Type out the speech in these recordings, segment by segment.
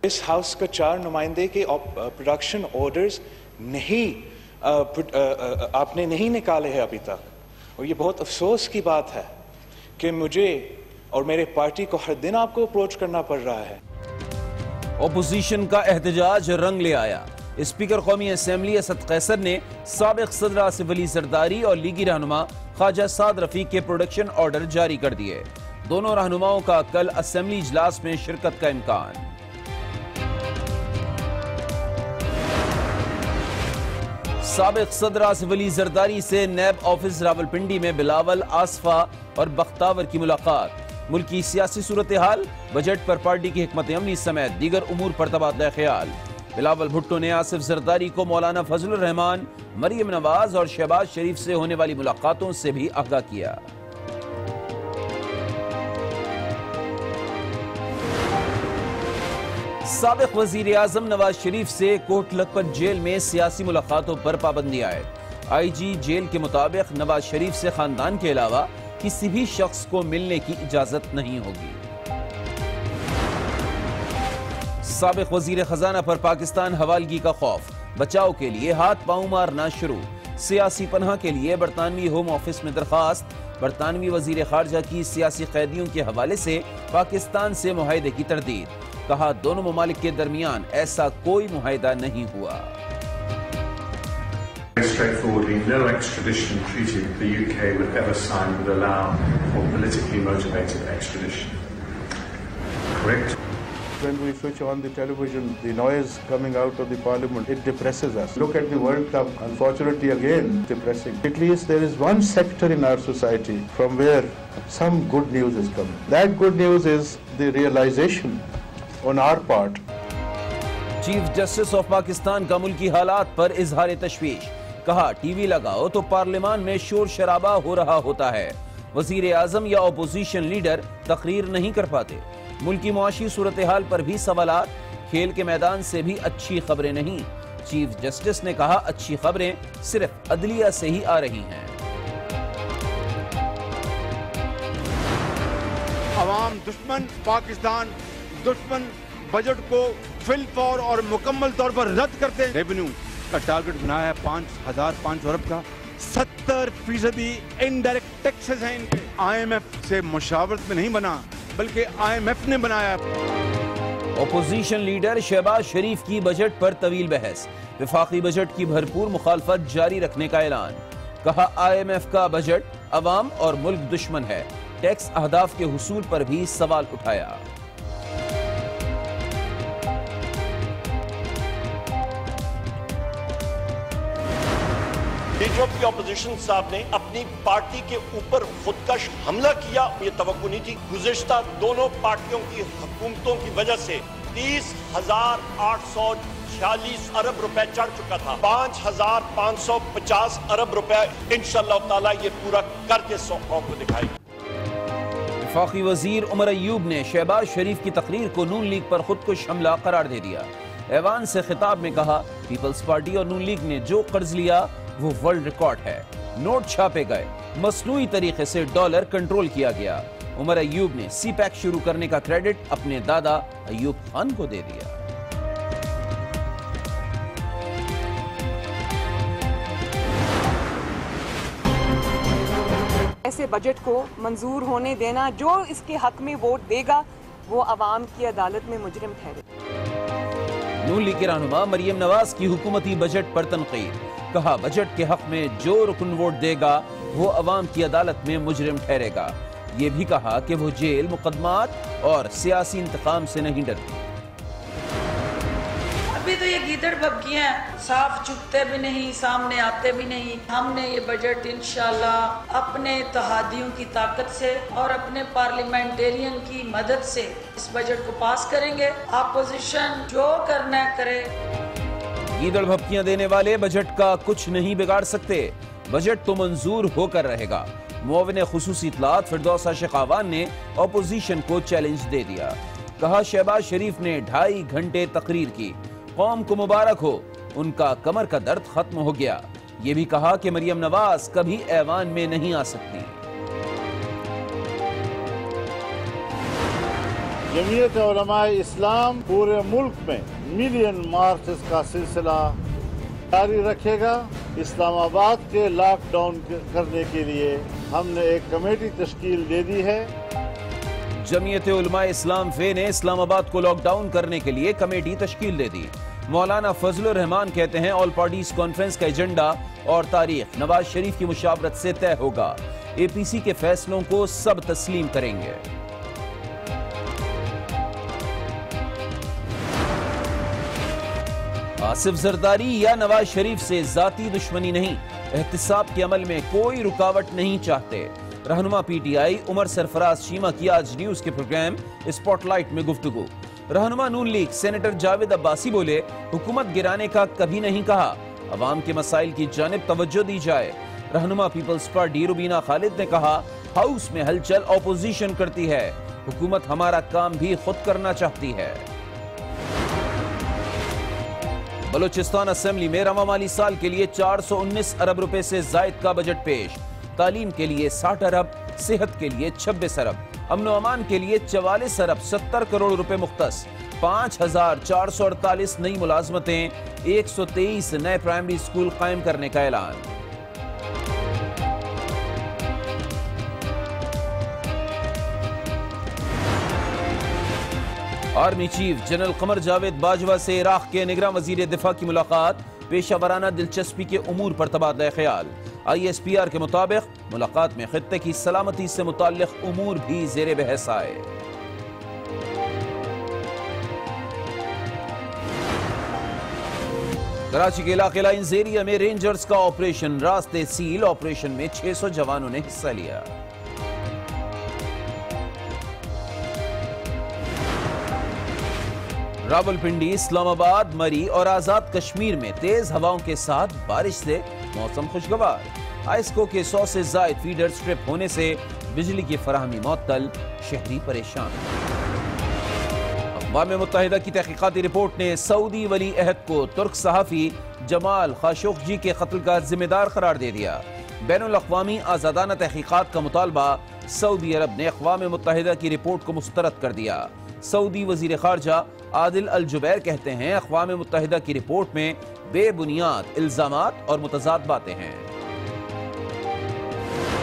इस हाउस का 4 नुमाइंदे के प्रोडक्शन ऑर्डर्स नहीं आपने नहीं निकाले हैं अभी तक, और ये बहुत अफसोस की बात है कि मुझे और मेरे पार्टी को हर दिन आपको अप्रोच करना पड़ रहा है। अपोजिशन का एहतजाज रंग ले आया। स्पीकर कौमी असेंबली असद कैसर ने साबिक सदर आसिफ अली जरदारी और लीगी रहनुमा ख्वाजा साद रफीक के प्रोडक्शन ऑर्डर जारी कर दिए। दोनों रहनुमाओं का कल असेंबली इजलास में शिरकत का इम्कान। साबिक सदर आसिफ अली जरदारी से नैब ऑफिस रावलपिंडी में बिलावल, आसफा और बख्तावर की मुलाकात। मुल्की सियासी सूरत हाल, बजट पर पार्टी की हिकमत अमली समेत दीगर उमूर पर तबादला ख्याल। बिलावल भुट्टो ने आसिफ जरदारी को मौलाना फजलुर रहमान, मरियम नवाज और शहबाज शरीफ से होने वाली मुलाकातों से भी आगाह किया। साबिक वजीर आजम नवाज शरीफ से कोट लखपत जेल में सियासी मुलाकातों पर पाबंदी आयद। IG जेल के मुताबिक नवाज शरीफ से खानदान के अलावा किसी भी शख्स को मिलने की इजाजत नहीं होगी। साबिक वजीर खजाना पर पाकिस्तान हवालगी का खौफ, बचाव के लिए हाथ पांव मारना शुरू। सियासी पनाह के लिए बरतानवी होम ऑफिस में दरखास्त। बरतानवी वजीर खारजा की सियासी कैदियों के हवाले से पाकिस्तान से मुआहदे की तरदीद। कहा दोनों ममालिक के दरमियान ऐसा कोई मुआहदा नहीं हुआ। Straightforwardly, no extradition treaty the UK would ever sign would allow for politically motivated extradition. Correct? When we switch on the television, the noise coming out of the parliament, it depresses us. Look at the World Cup, unfortunately again depressing. At least there is one sector in our society from where some good news is coming. That good news is the realization on our part. Chief justice of Pakistan का मुल्की हालात पर इजहार तशवीश। कहा TV लगाओ तो पार्लियामान में शोर शराबा हो रहा होता है। वजीर आजम या अपोजिशन लीडर तकरीर नहीं कर पाते। मुल्की मुआशी सूरत हाल पर भी सवालात। खेल के मैदान से भी अच्छी खबरें नहीं। चीफ जस्टिस ने कहा अच्छी खबरें सिर्फ अदलिया से ही आ रही हैं। अवाम दुश्मन, पाकिस्तान दुश्मन बजट को फिलफौर और मुकम्मल तौर पर रद्द करते हैं। रेवेन्यू का टारगेट बनाया है 5,500 अरब का। 70% इनडायरेक्ट टैक्सेस हैं इनके। IMF से मुशावरत में नहीं बना बल्कि IMF ने बनाया। अपोजिशन लीडर शहबाज शरीफ की बजट पर तवील बहस। वफाकी बजट की भरपूर मुखालफत जारी रखने का ऐलान। कहा IMF का बजट अवाम और मुल्क दुश्मन है। टैक्स अहदाफ के हुसूल पर भी सवाल उठाया। लीडर ऑफ द ऑपोजिशन साहब ने अपनी पार्टी के ऊपर खुदकश हमला किया। ये तवक्को नहीं थी। गुज़िश्ता दोनों पार्टियों की हुकूमतों की वजह से 30,846 अरब रुपए चढ़ चुका था। 5,550 अरब रुपए इंशाअल्लाह ताला ये पूरा करके सौंपों को दिखाएगी। वफाकी वजीर उमर अयूब ने शहबाज शरीफ की तकरीर को नून लीग पर खुदकुश हमला करार दे दिया। ऐवान से खिताब में कहा पीपल्स पार्टी और नून लीग ने जो कर्ज लिया वो वर्ल्ड रिकॉर्ड है। नोट छापे गए, मसनूई तरीके से डॉलर कंट्रोल किया गया। उमर अयूब ने CPAC शुरू करने का क्रेडिट अपने दादा अयूब खान को दे दिया। ऐसे बजट को मंजूर होने देना, जो इसके हक में वोट देगा वो अवाम की अदालत में मुजरिम ठहरे। नून लीग के रहनुमा मरियम नवाज की हुकूमती बजट पर तनकीद। कहा बजट के हक में जो रुकन वोट देगा वो अवाम की अदालत में मुजरिम ठहरेगा। ये भी कहा कि वो जेल, मुकदमात और सियासी इंतकाम से नहीं डरती। अभी तो ये गीदड़ बग्गियां साफ चुपते भी नहीं, सामने आते भी नहीं। हमने ये बजट इंशाल्लाह अपने इत्तेहादियों की ताकत से और अपने पार्लियामेंटेरियन की मदद से इस बजट को पास करेंगे। अपोजिशन जो करना है करे। गीदड़ भपकियां देने वाले बजट का कुछ नहीं बिगाड़ सकते। बजट तो मंजूर होकर रहेगा। मुआविन खुसूसी इत्तलात फिरदौस आशिक आवान ने अपोजिशन को चैलेंज दे दिया। कहा शहबाज शरीफ ने 2.5 घंटे तकरीर की। कौम को मुबारक हो, उनका कमर का दर्द खत्म हो गया। ये भी कहा कि मरियम नवाज कभी ऐवान में नहीं आ सकती। जमीयत उलमा इस्लाम पूरे मुल्क में मिलियन मार्चेस का सिलसिला जारी रखेगा। इस्लामाबाद के लॉकडाउन करने के लिए हमने एक कमेटी तश्कील दे दी है। जमीयत उलमा इस्लाम फे ने इस्लामाबाद को लॉकडाउन करने के लिए कमेटी तश्कील दे दी। मौलाना फजलुर रहमान कहते हैं ऑल पार्टीज कॉन्फ्रेंस का एजेंडा और तारीख नवाज शरीफ की मुशावरत से तय होगा। एपीसी के फैसलों को सब तस्लीम करेंगे। आसिफ जरदारी या नवाज शरीफ से जाती दुश्मनी नहीं, एहतिसाब के अमल में कोई रुकावट नहीं चाहते। रहनुमा पीटीआई उमर सरफराज शीमा की आज न्यूज के प्रोग्राम स्पॉटलाइट में गुफ्तगू। रहनुमा नून लीग सेनेटर जावेद अब्बासी बोले, हुकूमत गिराने का कभी नहीं कहा, अवाम के मसाइल की जानिब तवज्जो दी जाए। रहनुमा पीपल्स पार्टी रुबीना खालिद ने कहा, हाउस में हलचल ऑपोजिशन करती है, हुकूमत हमारा काम भी खुद करना चाहती है। बलूचिस्तान असेंबली में रवा माली साल के लिए 419 अरब रुपए से जायद का बजट पेश। तालीम के लिए 60 अरब, सेहत के लिए 26 अरब, अमन अमान के लिए 44 अरब 70 करोड़ रुपए मुख्तस, 5448 नई मुलाजमतें, 123 नए प्राइमरी स्कूल कायम करने का ऐलान। Army chief general Qamar Javed Bajwa से इराक के निगरान वजीर दिफा की मुलाकात, पेशा दिलचस्पी के उमूर पर तबादला ख्याल। ISPR के मुताबिक मुलाकात में खित्ते की सलामती से मुताल्लिक उमूर भी ज़ेरे बहस आए। कराची के इलाके लाइन जेरिया में रेंजर्स का ऑपरेशन, रास्ते सील। ऑपरेशन में 600 जवानों ने हिस्सा लिया। रावलपिंडी, इस्लामाबाद, मरी और आजाद कश्मीर में तेज हवाओं के साथ बारिश से मौसम खुशगवार। आइस्को के 100 से जायद फीडर स्ट्रिप होने से बिजली की फराहमी मुअत्तल, शहरी परेशान। अक़वाम मुत्तहिदा की तहकीकाती रिपोर्ट ने सऊदी वली अहद को तुर्क सहाफ़ी जमाल खाशोगी के कत्ल का जिम्मेदार करार दे दिया। बैनुल अक़वामी आज़ादाना तहकीकात का मुतालबा, सऊदी अरब ने अक़वाम मुत्तहिदा की रिपोर्ट को मुस्तरद कर दिया। सऊदी वज़ीर ख़ारजा आदिल अल जुबैर कहते हैं, अक़वाम मुत्तहिदा की रिपोर्ट में बेबुनियाद इल्ज़ामात और मुतज़ाद बातें हैं।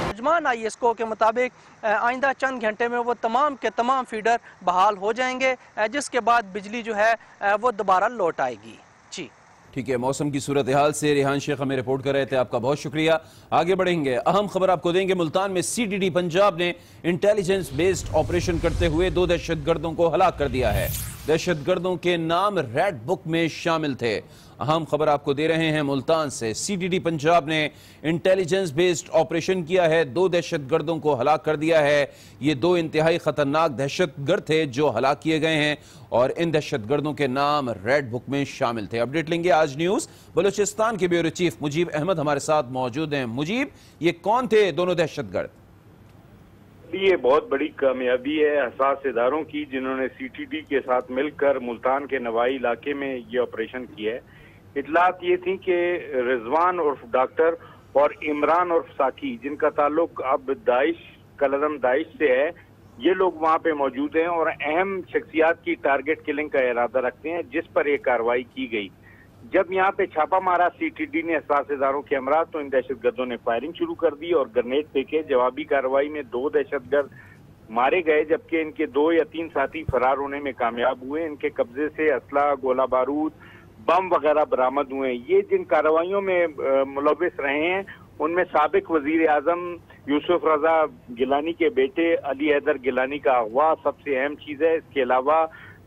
तर्जुमान ISCO के मुताबिक आइंदा चंद घंटे में वो तमाम के तमाम फीडर बहाल हो जाएंगे, जिसके बाद बिजली जो है वो दोबारा लौट आएगी। जी ठीक है, मौसम की सूरत हाल से रेहान शेख हमें रिपोर्ट कर रहे थे, आपका बहुत शुक्रिया। आगे बढ़ेंगे, अहम खबर आपको देंगे। मुल्तान में CTD पंजाब ने इंटेलिजेंस बेस्ड ऑपरेशन करते हुए 2 दहशतगर्दों को हलाक कर दिया है। दहशतगर्दों के नाम रेड बुक में शामिल थे। अहम खबर आपको दे रहे हैं मुल्तान से। CTD पंजाब ने इंटेलिजेंस बेस्ड ऑपरेशन किया है, 2 दहशतगर्दों को हलाक कर दिया है। ये 2 इंतहाई खतरनाक दहशतगर्द थे जो हलाक किए गए हैं और इन दहशतगर्दों के नाम रेड बुक में शामिल थे। अपडेट लेंगे आज न्यूज। बलूचिस्तान के ब्यूरो चीफ मुजीब अहमद हमारे साथ मौजूद हैं। मुजीब, ये कौन थे दोनों दहशतगर्द? ये बहुत बड़ी कामयाबी है हसास इदारों की, जिन्होंने CTD के साथ मिलकर मुल्तान के नवाई इलाके में ये ऑपरेशन किया है। इतलात ये थी कि रिजवान उर्फ डॉक्टर और इमरान उर्फ साकी, जिनका ताल्लुक अब दाइश कलदम दाइश से है, ये लोग वहाँ पे मौजूद हैं और अहम शख्सियात की टारगेट किलिंग का इरादा रखते हैं, जिस पर यह कार्रवाई की गई। जब यहाँ पे छापा मारा CTD ने हसास इदारों के हमरा, तो इन दहशतगर्दों ने फायरिंग शुरू कर दी और ग्रेनेड फेंके। जवाबी कार्रवाई में 2 दहशतगर्द मारे गए, जबकि इनके 2 या 3 साथी फरार होने में कामयाब हुए। इनके कब्जे से असला, गोला बारूद, बम वगैरह बरामद हुए। ये जिन कार्रवाइयों में मुलविस रहे हैं, उनमें साबिक वजीर आजम यूसुफ रजा गिलानी के बेटे अली हैदर गिलानी का अगवा सबसे अहम चीज है। इसके अलावा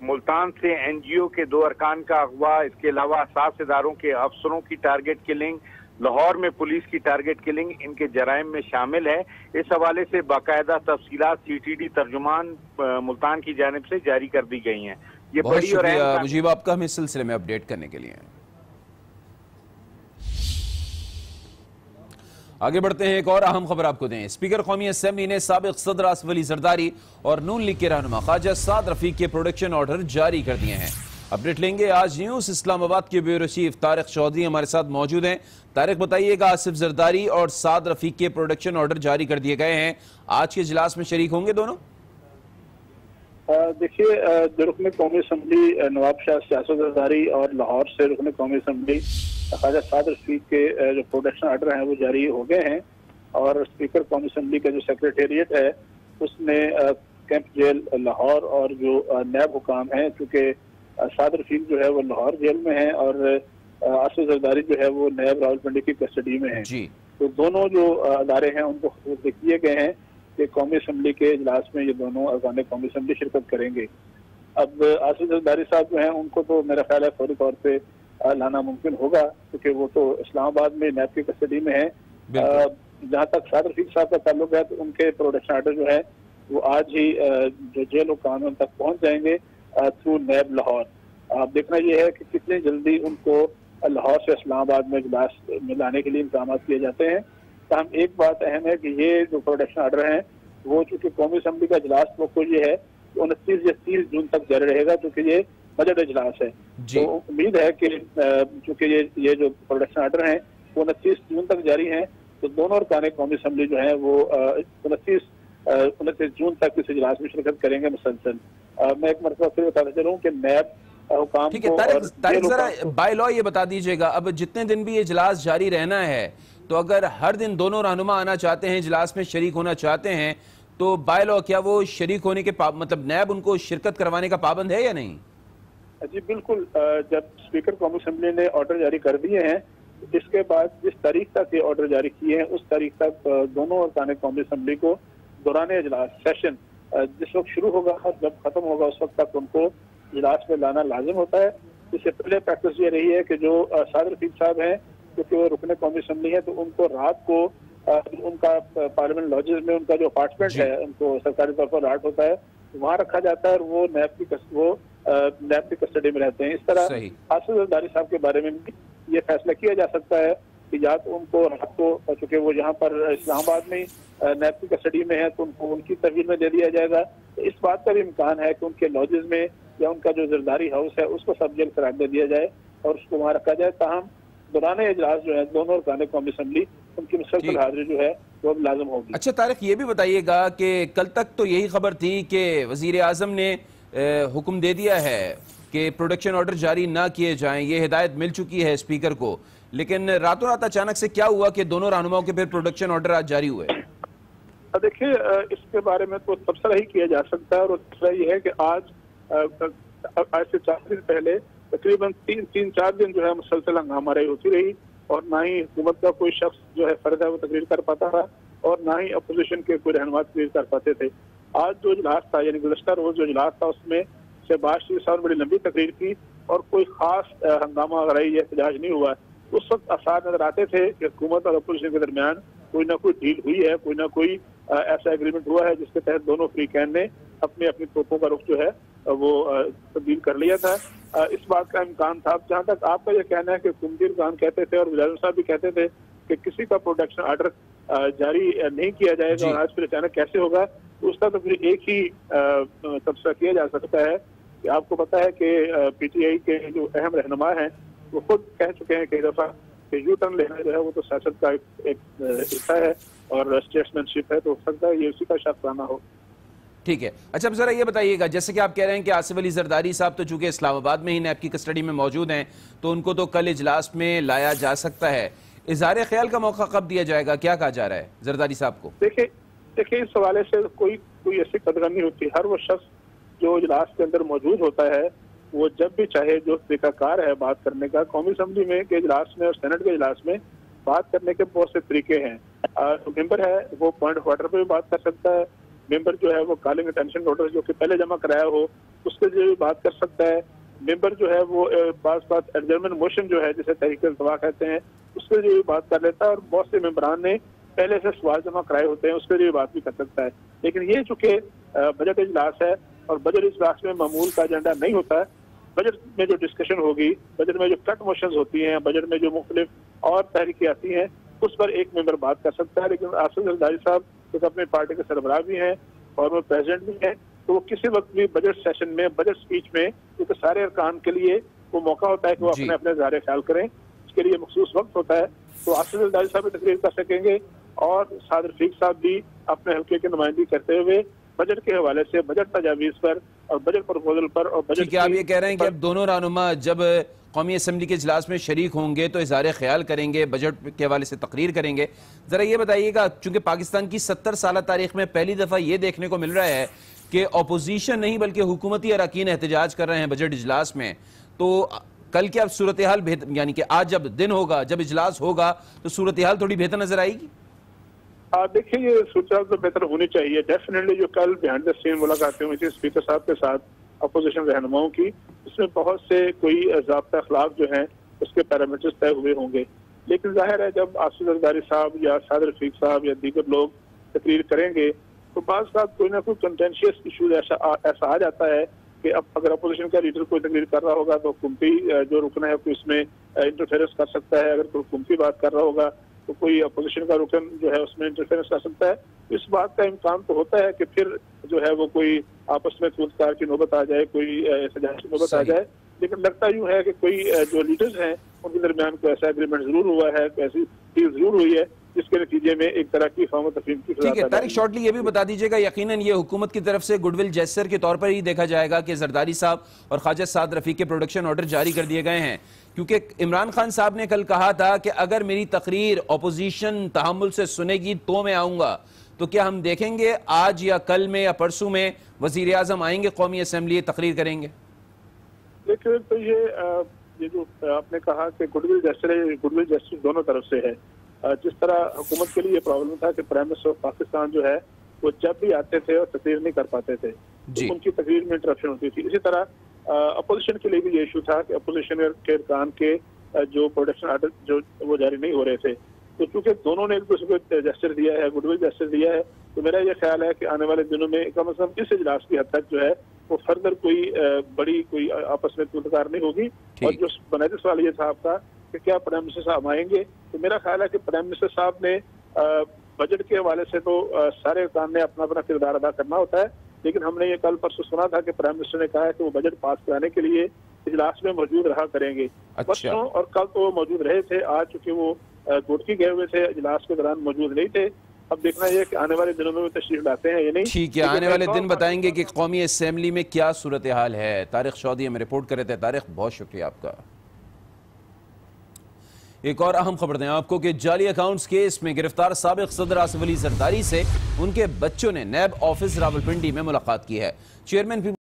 मुल्तान से NGO के 2 अरकान का अगवा, इसके अलावा हसास इदारों के अफसरों की टारगेट किलिंग, लाहौर में पुलिस की टारगेट किलिंग इनके जराइम में शामिल है। इस हवाले से बाकायदा तफसीलात CTD तर्जुमान मुल्तान की जानिब से जारी कर दी गई हैं। ये बहुत बड़ी और शुक्रिया मुजीब आपका हमें इस सिलसिले में अपडेट करने के लिए। आगे बढ़ते हैं, एक और अहम खबर आपको दें। स्पीकर कौमी असेंबली ने साबिक सदर आसिफ अली जरदारी और नून लीग के रहनुमा ख्वाजा साद रफीक के प्रोडक्शन ऑर्डर जारी कर दिए हैं। अपडेट लेंगे आज न्यूज। इस्लामाबाद के ब्यूरो चीफ तारिक चौधरी हमारे साथ मौजूद हैं। तारिक, बताइएगा, आसिफ जरदारी और साद रफीक के प्रोडक्शन ऑर्डर जारी कर दिए गए हैं, आज के इजलास में शरीक होंगे दोनों? دیکھیے جو رکن قومی اسمبلی نواب شاہ سیاست زرداری اور لاہور سے رکن قومی اسمبلی خواجہ سعد رفیق کے جو پروٹیکشن آرڈر ہیں وہ جاری ہو گئے ہیں، اور اسپیکر قومی اسمبلی کا جو سیکریٹریٹ ہے اس نے کیمپ جیل لاہور اور جو نیب حکام ہیں، چونکہ سعد رفیق جو ہے وہ لاہور جیل میں ہیں اور آصف زرداری جو ہے وہ نیب راولپنڈی کی کسٹڈی میں ہیں، تو دونوں جو ادارے ہیں ان کو لکھ دیے گئے ہیں کہ قومی اسمبلی کے اجلاس میں یہ دونوں ارکان قومی اسمبلی شرکت کریں گے۔ اب آصف زرداری صاحب جو ہیں ان کو تو میرا خیال ہے فوری طور پہ لانا ممکن ہوگا، کیونکہ وہ تو اسلام آباد میں نیب کی کسٹڈی میں ہیں۔ جہاں تک سعد رفیق صاحب کا تعلق ہے تو ان کے پروڈکشن آرڈر جو ہے وہ آج ہی جو جیل و قانون تک پہنچ جائیں گے تھرو نیب لاہور۔ اب دیکھنا یہ ہے کہ کتنی جلدی ان کو لاہور سے اسلام آباد میں اجلاس میں لانے کے لیے انتظامات کیے جاتے ہیں۔ تاہم ایک بات اہم ہے کہ یہ جو پروڈکشن آرڈر ہیں وہ چونکہ قومی اسمبلی کا اجلاس موقع یہ ہے کہ 29 یا 30 جون تک جاری رہے گا، چونکہ یہ بجٹ اجلاس ہے، تو امید ہے کہ چونکہ یہ جو پروڈکشن آرڈر ہیں وہ 29 جون تک جاری ہیں، تو دونوں ارکان قومی اسمبلی جو ہیں وہ 29 جون تک اس اجلاس میں شرکت کریں گے مسلسل۔ میں ایک مرتبہ پھر بتاتا چلوں کہ نیب حکام کو طارق ذرا بائی لاء یہ بتا دیجئے گا، اب جتنے دن بھی اجلاس جاری رہنا ہے تو اگر ہر دن دونوں رہنما آنا چاہتے ہیں، اجلاس میں شریک ہونا چاہتے ہیں، تو بائی لاء کیا وہ شریک ہونے کے مطلب نیب ان کو شرکت کروانے کا پابند ہے یا نہیں؟ جی بالکل، جب اسپیکر قومی اسمبلی نے آرڈر جاری کر دیے ہیں اس کے بعد جس تاریخ تک یہ آرڈر جاری کیے ہیں اس تاریخ تک دونوں ارکان قومی اسمبلی کو دوران اجلاس سیشن جس وقت شروع ہوگا اور جب ختم ہوگا اس وقت تک ان کو اجلاس میں لانا لازم ہوتا ہے۔ اس سے پہلے پریکٹس یہ رہی ہے کہ جو سعد رفیق صاحب ہیں کیونکہ وہ رکن قومی اسمبلی ہے تو ان کو رات کو ان کا پارلیمنٹ لاجز میں ان کا جو اپارٹمنٹ ہے ان کو سرکاری طور پر راٹ ہوتا ہے وہاں رکھا جاتا ہے اور وہ نیب کی کسٹڈی میں رہتے ہیں۔ اس طرح آصف زرداری صاحب کے بارے میں بھی یہ فیصلہ کیا جا سکتا ہے کہ یا تو ان کو رات کو، چونکہ وہ یہاں پر اسلام آباد میں نیب کی کسٹڈی میں ہے تو ان کو ان کی تحویل میں دے دیا جائے گا، اس بات کا بھی امکان ہے کہ ان کے لاجز میں یا ان کا جو زرداری ہاؤس ہے اس کو سب جیل قرار دے دیا جائے اور اس کو وہاں رکھا جائے، تاہم دوران اجلاس جو ہے دونوں ارکان قومی اسمبلی ان کی مسلسل حاضری جو ہے وہ لازم ہوگی۔ اچھا طارق یہ بھی بتائیے گا کہ کل تک تو یہی خبر تھی کہ وزیر اعظم نے حکم دے دیا ہے کہ پروڈکشن آرڈر جاری نہ کیے جائیں، یہ ہدایت مل چکی ہے اسپیکر کو، لیکن راتوں رات اچانک سے کیا ہوا کہ دونوں رہنماؤں کے پھر پروڈکشن آرڈر آج جاری ہوئے؟ دیکھیے اس کے بارے میں تو تبصرہ ہی کیا جا سکتا ہے، اور تبصرہ یہ ہے کہ آج سے 4 دن پہلے تقریباً 3-4 دن جو ہے مسلسل ہنگامہ رہی ہوتی رہی، اور نہ ہی حکومت کا کوئی شخص جو ہے فرد ہے وہ تقریر کر پاتا تھا اور نہ ہی اپوزیشن کے کوئی رہنما تقریر کر پاتے تھے۔ آج جو اجلاس تھا یعنی گزشتہ روز جو اجلاس تھا اس میں شہباز شریف صاحب نے بڑی لمبی تقریر کی اور کوئی خاص ہنگامہ غرائی یا احتجاج نہیں ہوا۔ اس وقت آثار نظر آتے تھے کہ حکومت اور اپوزیشن کے درمیان کوئی نہ کوئی ڈیل ہوئی ہے، کوئی نہ کوئی ایسا ایگریمنٹ ہوا ہے جس کے تحت دونوں فریقین نے اپنی توپوں کا رخ جو ہے وہ تبدیل کر لیا تھا۔ اس بات کا امکان تھا۔ جہاں تک آپ کا یہ کہنا ہے کہ حکومتی ارکان کہتے تھے اور وزیر صاحب بھی کہتے تھے کہ کسی کا پروڈکشن آرڈر جاری نہیں کیا جائے گا اور آج پھر اچانک کیسے ہوگا، تو اس کا تو پھر ایک ہی تبصرہ کیا جا سکتا ہے کہ آپ کو پتا ہے کہ پی ٹی آئی کے جو اہم رہنما ہیں وہ خود کہہ چکے ہیں کئی دفعہ کہ یو ٹرن لینا جو ہے وہ تو سیاست کا ایک حصہ ہے اور اسٹیٹسمین شپ ہے، تو ہو سکتا ہے یہ اسی کا شاخسانہ ہو۔ ٹھیک ہے، اچھا ذرا یہ بتائیے گا، جیسے کہ آپ کہہ رہے ہیں کہ آصف علی زرداری صاحب تو چونکہ اسلام آباد میں ہی نیب کی کسٹڈی میں موجود ہیں تو ان کو تو کل اجلاس میں لایا جا سکتا ہے، اظہار خیال کا موقع کب دیا جائے گا، کیا کہا جا رہا ہے زرداری صاحب کو؟ دیکھیں اس حوالے سے کوئی ایسی قدر نہیں ہوتی، ہر وہ شخص جو اجلاس کے اندر موجود ہوتا ہے وہ جب بھی چاہے جو طریقہ کار ہے بات کرنے کا، قومی اسمبلی میں کے اجلاس میں اور سینٹ کے اجلاس میں بات کرنے کے بہت سے طریقے ہیں۔ ممبر ہے وہ پوائنٹ آف آرڈر پہ بھی بات کر سکتا ہے، ممبر جو ہے وہ کالنگ اٹینشن نوٹس جو کہ پہلے جمع کرایا ہو اس کے ذریعے بھی بات کر سکتا ہے، ممبر جو ہے وہ بعض بات ایڈجرمنٹ موشن جو ہے جسے تحریک التوا کہتے ہیں اس کے ذریعے بھی بات کر لیتا ہے، اور بہت سے ممبران نے پہلے سے سوال جمع کرائے ہوتے ہیں اس کے ذریعے بات بھی کر سکتا ہے۔ لیکن یہ چونکہ بجٹ اجلاس ہے اور بجٹ اجلاس میں معمول کا ایجنڈا نہیں ہوتا ہے، بجٹ میں جو ڈسکشن ہوگی، بجٹ میں جو کٹ موشنز ہوتی ہیں، بجٹ میں جو مختلف اور تحریکیں آتی ہیں اس پر ایک ممبر بات کر سکتا ہے، لیکن آصف زرداری صاحب ایک اپنے پارٹی کے سربراہ بھی ہیں اور وہ پریزیڈنٹ بھی ہیں، تو وہ کسی وقت بھی بجٹ سیشن میں بجٹ سپیچ میں کیونکہ سارے ارکان کے لیے وہ موقع ہوتا ہے کہ وہ اپنے اظہار خیال کریں، اس کے لیے مخصوص وقت ہوتا ہے، تو آصف زرداری صاحب بھی تقریر کر سکیں گے اور سعد رفیق صاحب بھی اپنے حلقے کی نمائندگی کرتے ہوئے बजट के हवाले से बजट तजावीज़ पर और बजट प्रपोजल पर और बजट आप ये कह रहे हैं कि अब दोनों रहनुमा जब कौमी असम्बली के इजलास में शरीक होंगे तो इज़हार ख्याल करेंगे, बजट के हवाले से तकरीर करेंगे। ज़रा ये बताइएगा, चूँकि पाकिस्तान की 70 साल तारीख में पहली दफ़ा ये देखने को मिल रहा है कि अपोजिशन नहीं बल्कि हुकूमती अरकान एहतजाज कर रहे हैं बजट इजलास में, तो कल क्या सूरत हाल यानी कि आज जब दिन होगा, जब इजलास होगा, तो सूरत हाल थोड़ी बेहतर नजर आएगी? देखिए, ये सूरत तो बेहतर होनी चाहिए डेफिनेटली। जो कल बिहाइंड द सीन मुलाकातें हुई थी स्पीकर साहब के साथ अपोजिशन रहनुमाओं की, इसमें बहुत से कोई ज़ाब्ता अखलाक जो हैं उसके पैरामीटर्स तय हुए होंगे, लेकिन जाहिर है जब आसिफ जरदारी साहब या साद रफीक साहब या दीगर लोग तकरीर करेंगे तो बाज़ साहब कोई ना कोई कंटेंशियस इशूज ऐसा आ जाता है कि अब अगर अपोजिशन का लीडर कोई तकरीर कर रहा होगा तो हुकूमती जो रुकन है कोई इसमें इंटरफेरेंस कर सकता है, अगर कोई हुकूमती बात कर रहा होगा तो कोई अपोजिशन का रुकन जो है उसमें इंटरफेरेंस कर सकता है। इस बात का इम्कान तो होता है कि फिर जो है वो कोई आपस में तूतकार की नौबत आ जाए, कोई एहतजाज की नौबत आ जाए, लेकिन लगता यूँ है कि कोई जो लीडर्स हैं उनके दरमियान कोई ऐसा एग्रीमेंट जरूर हुआ है, कोई ऐसी चीज जरूर हुई है जिसके नतीजे में एक तरह की फहम तफहीम की। ठीक है तारिक, शॉर्टली ये भी बता दीजिएगा, यकीनन ये हुकूमत की तरफ से गुडविल जेस्चर के तौर पर ही देखा जाएगा कि जरदारी साहब और ख्वाजा साद रफीक के प्रोडक्शन ऑर्डर जारी कर दिए गए हैं, क्योंकि इमरान खान साहब ने कल कहा था कि अगर मेरी तकरीर अपोजिशन तहम्मुल से सुनेगी तो मैं आऊंगा। तो क्या हम देखेंगे आज या कल में या परसों में वजीर आजम आएंगे कौमी असम्बली तकरीर करेंगे? देखिए, तो ये जो आपने कहा कि गुडविल जेस्चर दोनों तरफ से है। जिस तरह हुकूमत के लिए ये प्रॉब्लम था कि प्राइम मिनिस्टर ऑफ पाकिस्तान जो है वो जब भी आते थे और तकरीर नहीं कर पाते थे तो उनकी तकरीर में इंटरप्शन होती थी। इसी तरह अपोजिशन के लिए भी ये इशू था कि अपोजिशन के अरकान के जो प्रोडक्शन आर्डर जो वो जारी नहीं हो रहे थे, तो चूंकि दोनों ने एक दूसरे को जेस्चर दिया है, गुडविल जेस्चर दिया है, तो मेरा ये ख्याल है कि आने वाले दिनों में कम से कम इस इजलास की हद तक जो है वो फर्दर कोई बड़ी कोई आपस में तूतकार नहीं होगी। और जो बुनियादी सवाल ये था आपका कि क्या प्राइम मिनिस्टर साहब आएंगे, तो मेरा ख्याल है कि प्राइम मिनिस्टर साहब ने बजट के हवाले से तो सारे काम ने अपना अपना किरदार अदा करना होता है, लेकिन हमने ये कल परसों सुना था कि प्राइम मिनिस्टर ने कहा है कि वो बजट पास कराने के लिए इजलास में मौजूद रहा करेंगे। परसों और कल तो वो मौजूद रहे थे, आज चूंकि वो गोटकी गए हुए थे, इजलास के दौरान मौजूद नहीं थे। अब देखना ये कि आने वाले दिनों में वो तशरीफ लाते हैं या नहीं। ठीक है, आने वाले दिन बताएंगे कि कौमी असेंबली में क्या सूरत हाल है। तारिक चौधरी हमें रिपोर्ट कर रहे थे। तारिक, बहुत शुक्रिया आपका। एक और अहम खबर दें आपको कि जाली अकाउंट्स केस में गिरफ्तार साबिक सदर आसिफ अली जरदारी से उनके बच्चों ने नैब ऑफिस रावलपिंडी में मुलाकात की है। चेयरमैन